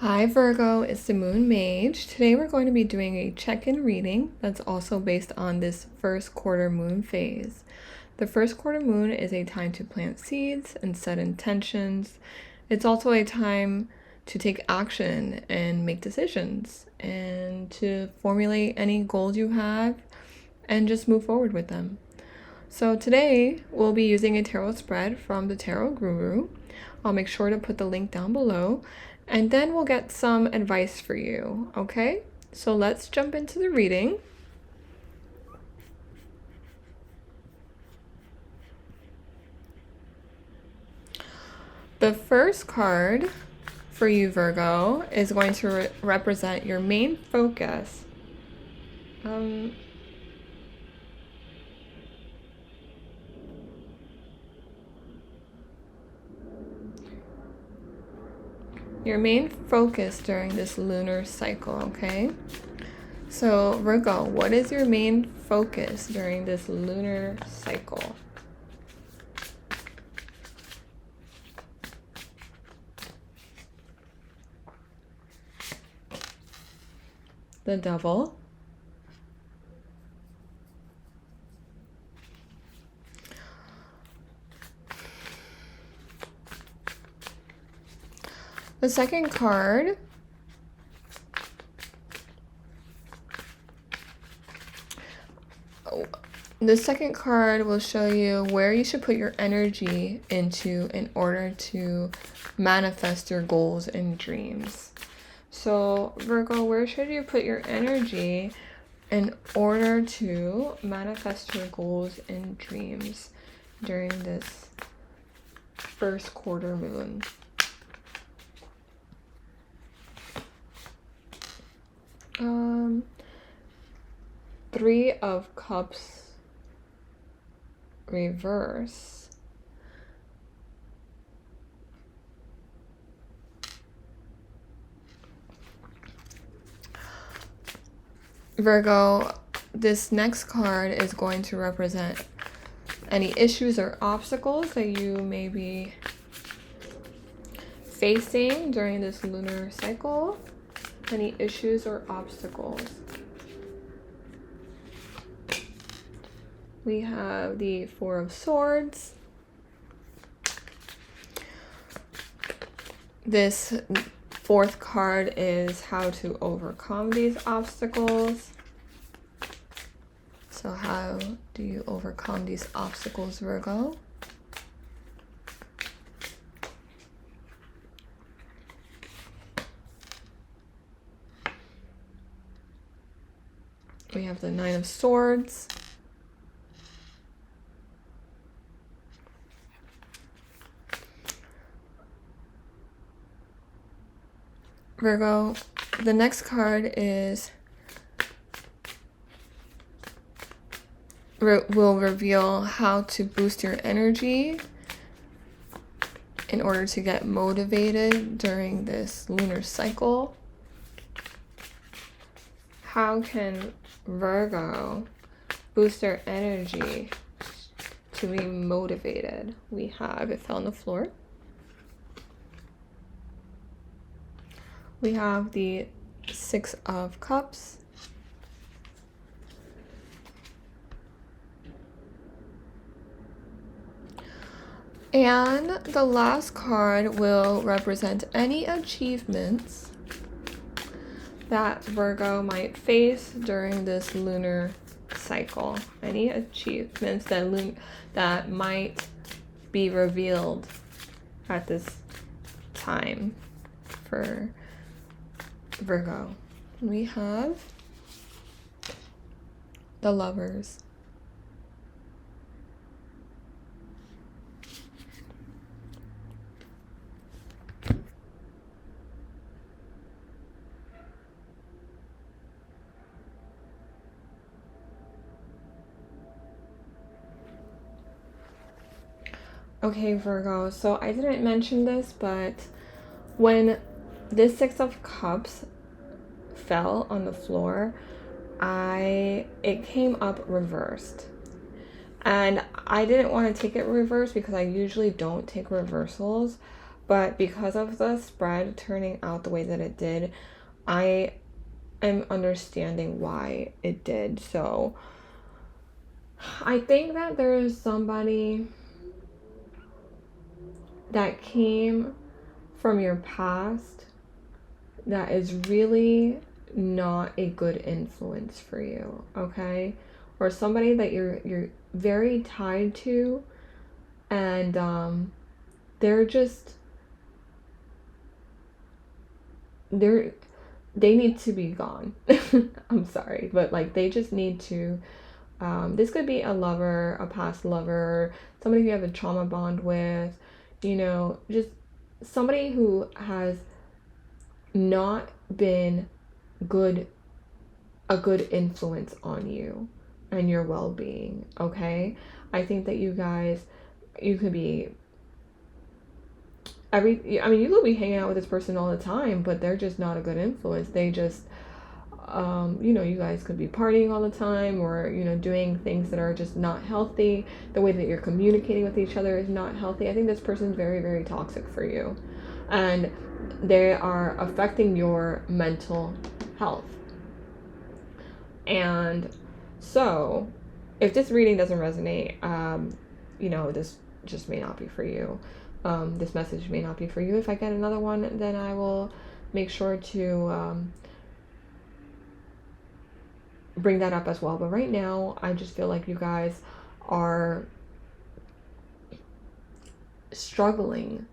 Hi Virgo, it's the Moon Mage. Today we're going to be doing a check-in reading that's also based on this first quarter moon phase. The first quarter moon is a time to plant seeds and set intentions. It's also a time to take action and make decisions and to formulate any goals you have and just move forward with them. So today we'll be using a tarot spread from the Tarot Guru. I'll make sure to put the link down below. And then we'll get some advice for you, okay? So let's jump into the reading. The first card for you, Virgo, is going to represent your main focus. Your main focus during this lunar cycle, okay? So, Virgo, what is your main focus during this lunar cycle? The Devil. The second card will show you where you should put your energy into in order to manifest your goals and dreams. So, Virgo, where should you put your energy in order to manifest your goals and dreams during this first quarter moon? Three of Cups reverse. Virgo, this next card is going to represent any issues or obstacles that you may be facing during this lunar cycle. Any issues or obstacles. We have the Four of Swords. This fourth card is how to overcome these obstacles. So how do you overcome these obstacles, Virgo? We have the Nine of Swords. Virgo, the next card will reveal how to boost your energy in order to get motivated during this lunar cycle. How can Virgo boost their energy to be motivated? We have it fell on the floor. We have the Six of Cups. And the last card will represent any achievements that Virgo might face during this lunar cycle. Any achievements that might be revealed at this time for Virgo. We have the Lovers. Okay, Virgo, so I didn't mention this, but when this Six of Cups fell on the floor, it came up reversed. And I didn't want to take it reversed because I usually don't take reversals, But because of the spread turning out the way that it did, I am understanding why it did. So I think that there is somebody that came from your past that is really not a good influence for you, okay? Or somebody that you're very tied to, and they're just they need to be gone. I'm sorry, but like they just need to. This could be a lover, a past lover, somebody who you have a trauma bond with, just somebody who has not been a good influence on you and your well-being, okay? I think that you could be you could be hanging out with this person all the time, but they're just not a good influence. They just you guys could be partying all the time, or doing things that are just not healthy. The way that you're communicating with each other is not healthy. I think this person's very, very toxic for you, and they are affecting your mental health. And so if this reading doesn't resonate, this just may not be for you. This message may not be for you. If I get another one, then I will make sure to bring that up as well. But right now, I just feel like you guys are struggling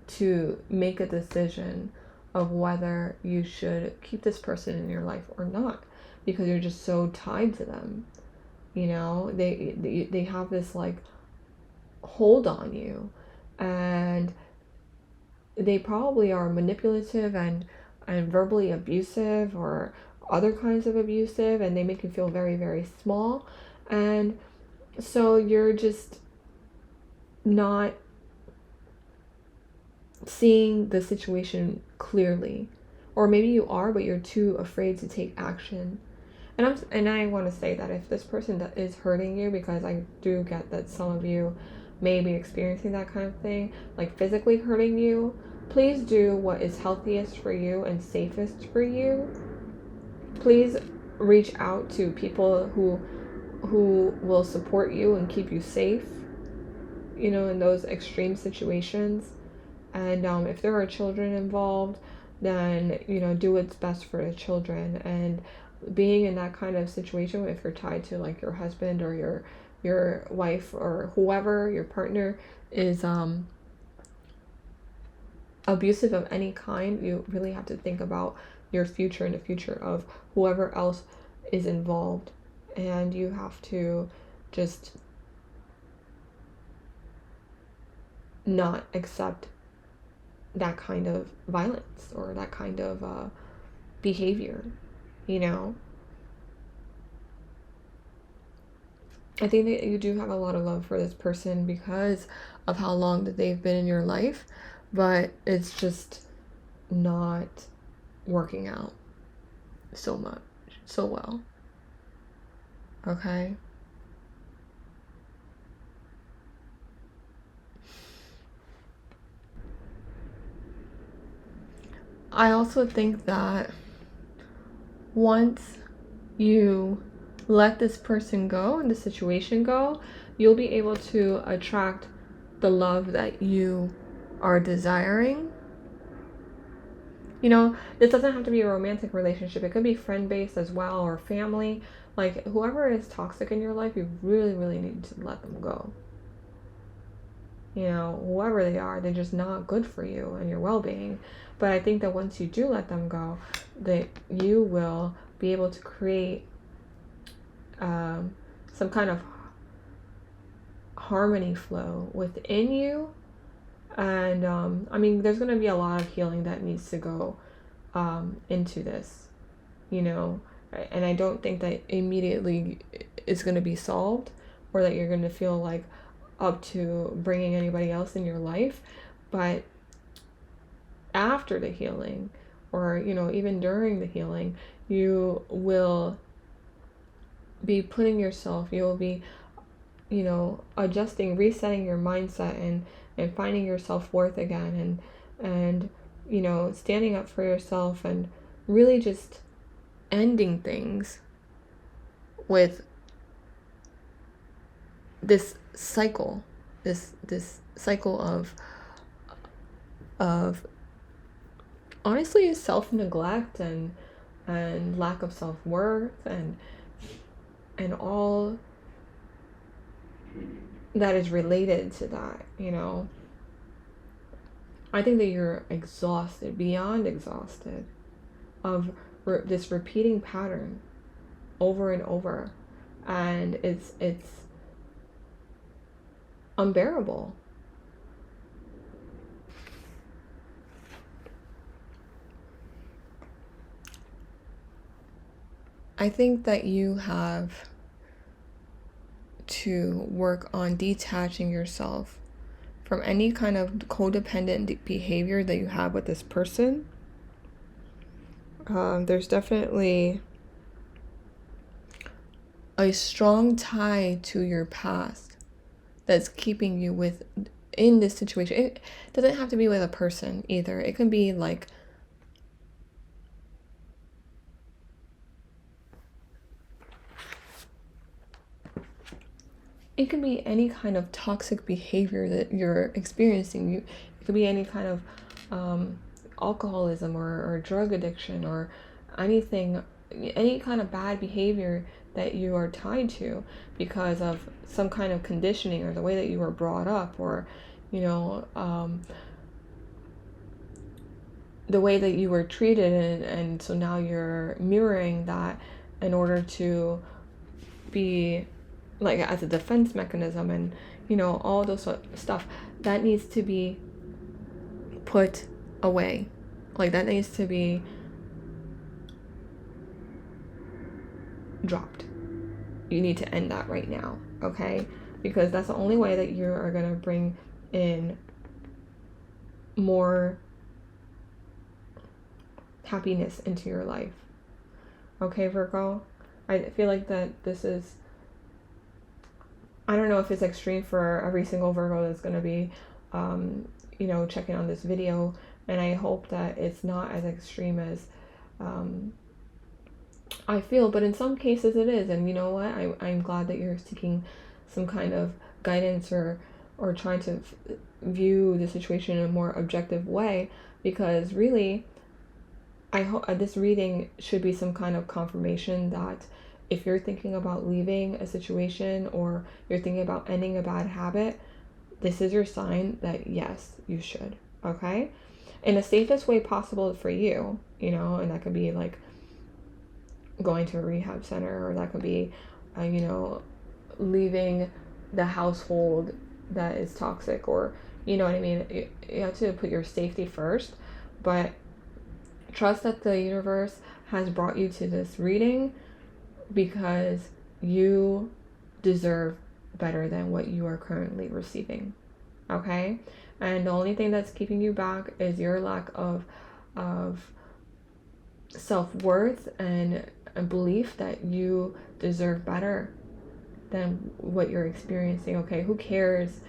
to make a decision of whether you should keep this person in your life or not, because you're just so tied to them. They have this like hold on you, and they probably are manipulative and verbally abusive, or other kinds of abusive, and they make you feel very, very small. And so you're just not seeing the situation clearly, or maybe you are, but you're too afraid to take action. And I want to say that if this person that is hurting you, because I do get that some of you may be experiencing that kind of thing, like physically hurting you, please do what is healthiest for you and safest for you. Please reach out to people who will support you and keep you safe, in those extreme situations. And if there are children involved, then do what's best for the children. And being in that kind of situation, if you're tied to like your husband or your wife or whoever, your partner is abusive of any kind, you really have to think about your future and the future of whoever else is involved. And you have to just not accept that kind of violence or that kind of behavior. I think that you do have a lot of love for this person because of how long that they've been in your life, but it's just not working out so well. Okay? I also think that once you let this person go and the situation go, you'll be able to attract the love that you are desiring. This doesn't have to be a romantic relationship. It could be friend-based as well, or family. Like, whoever is toxic in your life, you really, really need to let them go. Whoever they are, they're just not good for you and your well-being. But I think that once you do let them go, that you will be able to create some kind of harmony flow within you. And there's going to be a lot of healing that needs to go into this, and I don't think that immediately it's going to be solved, or that you're going to feel like up to bringing anybody else in your life. But after the healing, or even during the healing, you will be putting yourself, you'll be adjusting, resetting your mindset, and finding your self-worth again, and you know, standing up for yourself, and really just ending things with this cycle, this cycle of honestly self-neglect and lack of self-worth and all that is related to that, you know. I think that you're exhausted, beyond exhausted, of this repeating pattern over and over, and it's unbearable. I think that you have to work on detaching yourself from any kind of codependent behavior that you have with this person. There's definitely a strong tie to your past that's keeping you in this situation. It doesn't have to be with a person either. It can be like it could be any kind of toxic behavior that you're experiencing. It could be any kind of alcoholism or drug addiction or anything, any kind of bad behavior that you are tied to because of some kind of conditioning or the way that you were brought up, or you know, the way that you were treated, and so now you're mirroring that in order to be like as a defense mechanism, and you know, all those stuff that needs to be put away. Like that needs to be dropped. You need to end that right now, okay? Because that's the only way that you are going to bring in more happiness into your life. Okay, Virgo? I feel like that this is, I don't know if it's extreme for every single Virgo that's going to be, you know, checking on this video. And I hope that it's not as extreme as I feel, but in some cases it is. And you know what? I'm glad that you're seeking some kind of guidance or trying to view the situation in a more objective way, because really, I hope this reading should be some kind of confirmation that if you're thinking about leaving a situation or you're thinking about ending a bad habit, this is your sign that yes, you should, okay? In the safest way possible for you, you know, and that could be like going to a rehab center, or that could be, you know, leaving the household that is toxic, or, you know what I mean? You have to put your safety first, but trust that the universe has brought you to this reading because you deserve better than what you are currently receiving, okay? And the only thing that's keeping you back is your lack of self-worth and a belief that you deserve better than what you're experiencing, okay? Who cares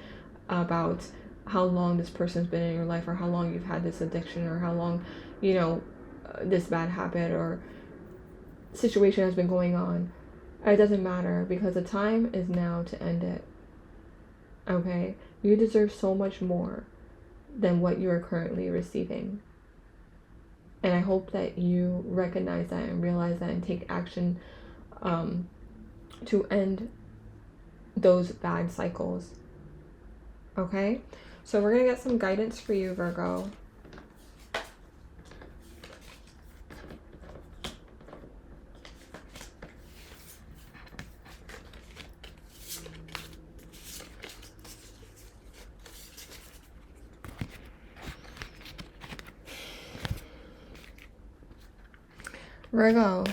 about how long this person's been in your life, or how long you've had this addiction, or how long, you know, this bad habit or situation has been going on? It doesn't matter, because the time is now to end it, okay? You deserve so much more than what you are currently receiving. And I hope that you recognize that and realize that and take action to end those bad cycles. Okay? So we're going to get some guidance for you, Virgo. Virgo,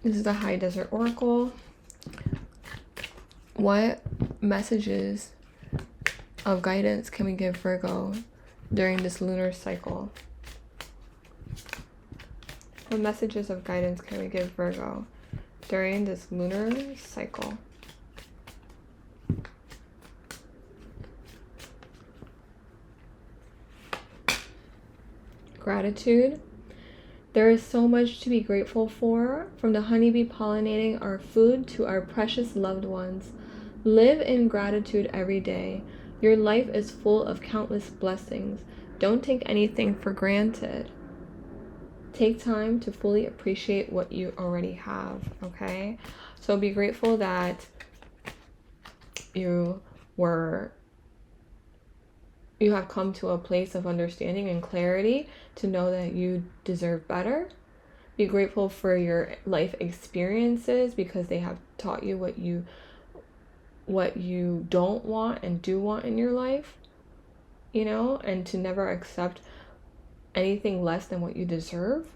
this is the High Desert Oracle. What messages of guidance can we give Virgo during this lunar cycle? What messages of guidance can we give Virgo during this lunar cycle? Gratitude. There is so much to be grateful for, from the honeybee pollinating our food to our precious loved ones. Live in gratitude every day. Your life is full of countless blessings. Don't take anything for granted. Take time to fully appreciate what you already have, okay? So be grateful that you have come to a place of understanding and clarity to know that you deserve better. Be grateful for your life experiences because they have taught you what you don't want and do want in your life, and to never accept anything less than what you deserve.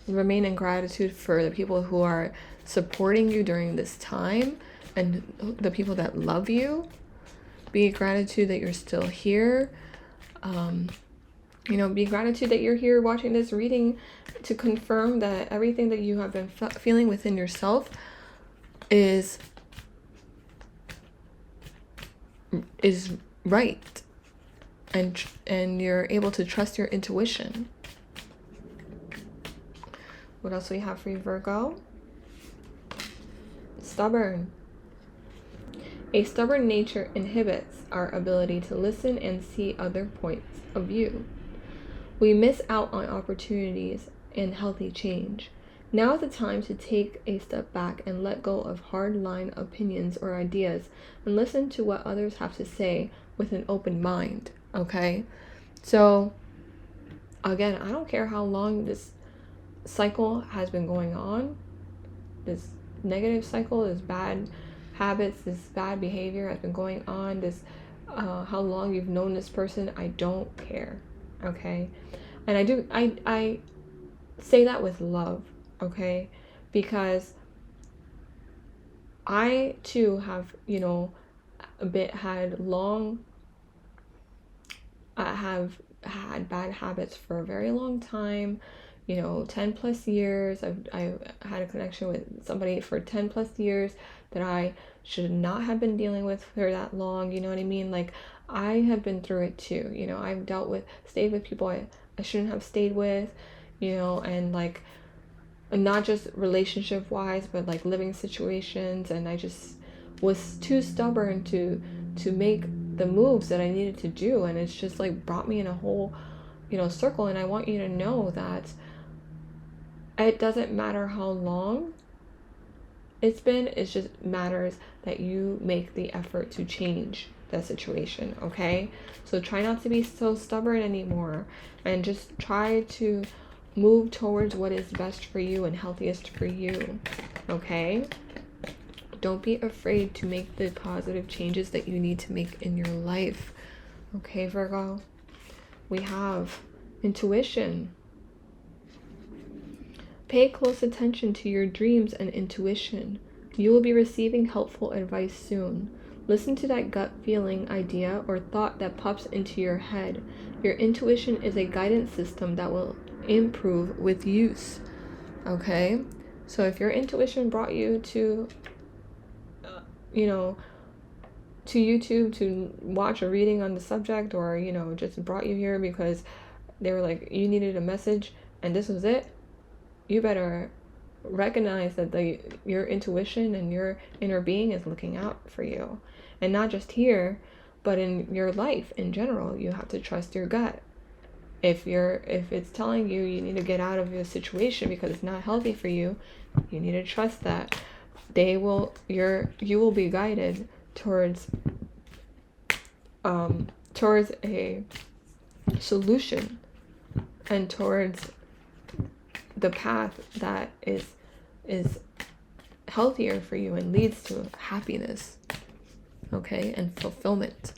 Remain in gratitude for the people who are supporting you during this time and the people that love you. Be gratitude that you're still here. Be gratitude that you're here watching this reading to confirm that everything that you have been feeling within yourself is right, and you're able to trust your intuition. What else do we have for you, Virgo? Stubborn. A stubborn nature inhibits our ability to listen and see other points of view. We miss out on opportunities and healthy change. Now is the time to take a step back and let go of hard-line opinions or ideas and listen to what others have to say with an open mind, okay? So, again, I don't care how long this cycle has been going on, this negative cycle, this bad habits, this bad behavior has been going on, this how long you've known this person, I don't care, okay? And I say that with love, okay? Because I too have, have had bad habits for a very long time, 10 plus years. I've had a connection with somebody for 10 plus years that I should not have been dealing with for that long, you know what I mean? Like, I have been through it too, I've stayed with people I shouldn't have stayed with, and like, not just relationship wise, but like living situations, and I just was too stubborn to make the moves that I needed to do, and it's just like brought me in a whole circle. And I want you to know that it doesn't matter how long it's been, it just matters that you make the effort to change the situation, okay? So try not to be so stubborn anymore, and just try to move towards what is best for you and healthiest for you, okay? Don't be afraid to make the positive changes that you need to make in your life, okay, Virgo? We have intuition. Pay close attention to your dreams and intuition. You will be receiving helpful advice soon. Listen to that gut feeling, idea, or thought that pops into your head. Your intuition is a guidance system that will improve with use. Okay? So if your intuition brought you to, to YouTube to watch a reading on the subject, or, just brought you here because they were like, you needed a message and this was it, you better recognize that your intuition and your inner being is looking out for you. And not just here, but in your life in general. You have to trust your gut. If it's telling you need to get out of your situation because it's not healthy for you, you need to trust that you will be guided towards a solution and towards the path that is healthier for you and leads to happiness, okay, and fulfillment.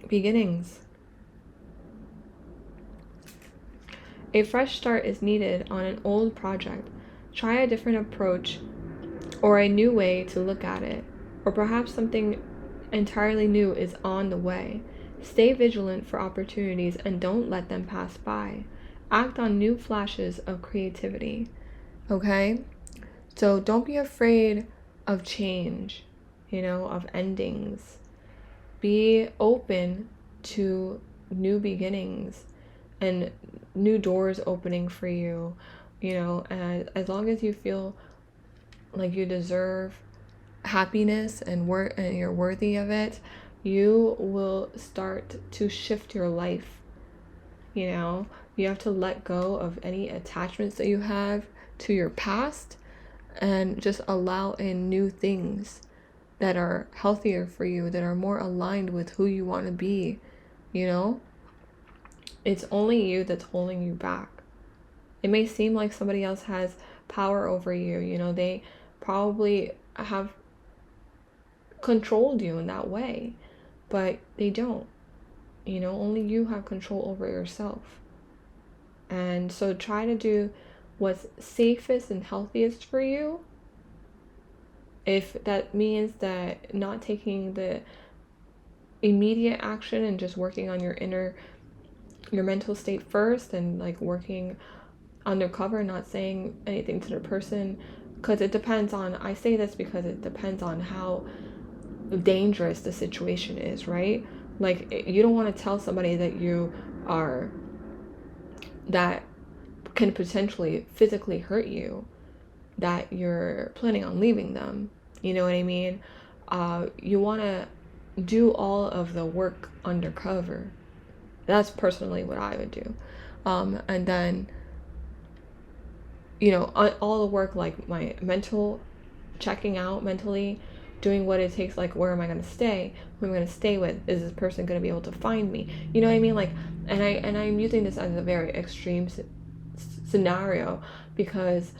Beginnings. A fresh start is needed on an old project. Try a different approach or a new way to look at it, or perhaps something entirely new is on the way. Stay vigilant for opportunities and don't let them pass by. Act on new flashes of creativity, okay? So don't be afraid of change, of endings. be open to new beginnings and new doors opening for you, you know, and as long as you feel like you deserve happiness and you're worthy of it, you will start to shift your life. You know, you have to let go of any attachments that you have to your past and just allow in new things that are healthier for you, that are more aligned with who you want to be. You know, it's only you that's holding you back. It may seem like somebody else has power over you. You know, they probably have controlled you in that way, but they don't. You know, only you have control over yourself. And so try to do what's safest and healthiest for you. If that means that not taking the immediate action and just working on your mental state first, and like working undercover, not saying anything to the person, because it depends on, I say this because it depends on how dangerous the situation is, right? Like, you don't want to tell somebody that can potentially physically hurt you, that you're planning on leaving them. You know what I mean? You want to do all of the work undercover. That's personally what I would do. And then, you know, all the work, like my mental, checking out mentally, doing what it takes, like where am I going to stay, who am I going to stay with, is this person going to be able to find me, you know what I mean? Like, and I'm using this as a very extreme scenario, because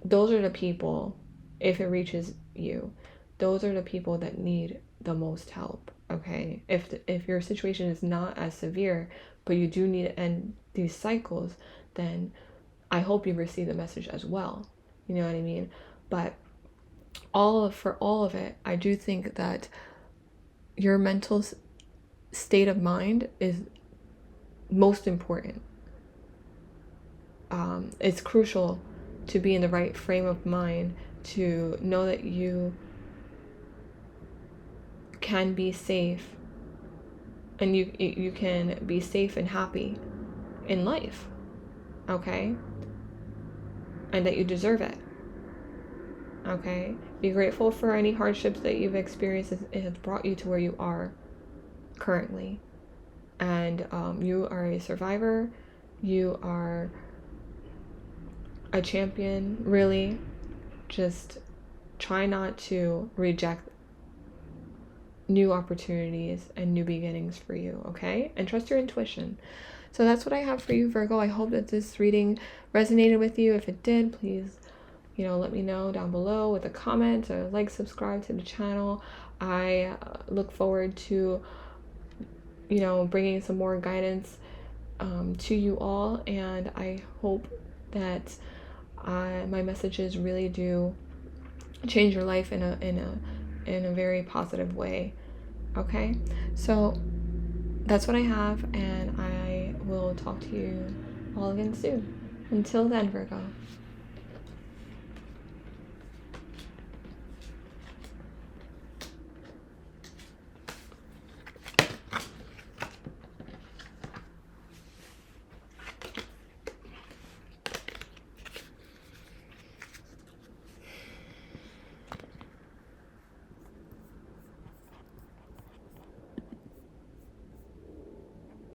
those are the people, if it reaches you, those are the people that need the most help. Okay, if your situation is not as severe, but you do need to end these cycles, then I hope you receive the message as well. You know what I mean? But for all of it, I do think that your mental state of mind is most important. It's crucial to be in the right frame of mind, to know that you can be safe, and you can be safe and happy in life, okay? And that you deserve it. Okay, be grateful for any hardships that you've experienced. It has brought you to where you are currently, and you are a survivor. You are a champion. Really, just try not to reject new opportunities and new beginnings for you, okay? And trust your intuition. So that's what I have for you, Virgo. I hope that this reading resonated with you. If it did, please, you know, let me know down below with a comment, or like, subscribe to the channel. I look forward to, you know, bringing some more guidance to you all, and I hope that my messages really do change your life in a very positive way. Okay, so that's what I have, and I will talk to you all again soon. Until then, Virgo.